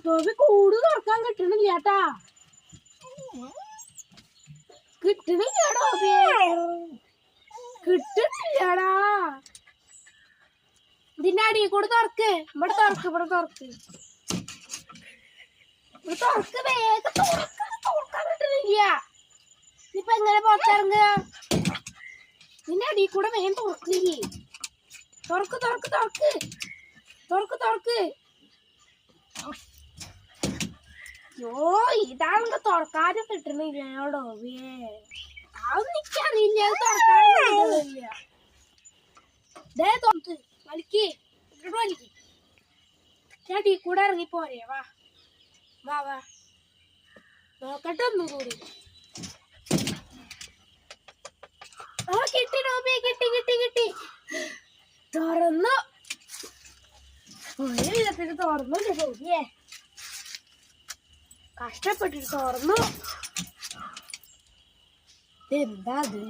Toby കൂട് തുറക്കാൻ കിട്ടണില്ല കേട്ടാ. കിട്ടണില്ല ടോബിയെ, കിട്ടണില്ലടാ. ഇതിന്റെ അടിയിൽ കൂടെ തുറക്ക്. ഇവിടെ തുറക്ക്, ഇവിടെ തുറക്ക്, ഇവിടെ തുറക്ക്. വേഗം തുറക്കാൻ കിട്ടണില്ല. ഇനിയിപ്പൊ എങ്ങനെ പുറത്തിറങ്ങുക? നിന്റെ അടിയിൽ കൂടെ വേഗം തുറക്കില്ലേ. തുറക്ക് തുറക്ക് തുറക്ക് തുറക്ക് തുറക്ക്. യോ, ഇതാണെങ്കിൽ തുറക്കാനും കിട്ടണില്ലടോ. അതൊന്നും എനിക്കറിയില്ല, അത് തുറക്കാനും കിട്ടണില്ല. ദേ തുറക്ക്, വലിക്ക്, ഇങ്ങോട്ട് വലിക്ക്. ചേട്ടി കൂടെ ഇറങ്ങി പോരെ. വാ വാ വാ, നോക്കട്ടെ ഒന്നും കൂടി. ആ കിട്ടി നോബി, കിട്ടി കിട്ടി കിട്ടി. തുറന്നു, ഒരു വിധത്തിൽ തുറന്നു നോക്കിയേ. കഷ്ടപ്പെട്ടിട്ട് തുറന്നു. എന്താ അത്?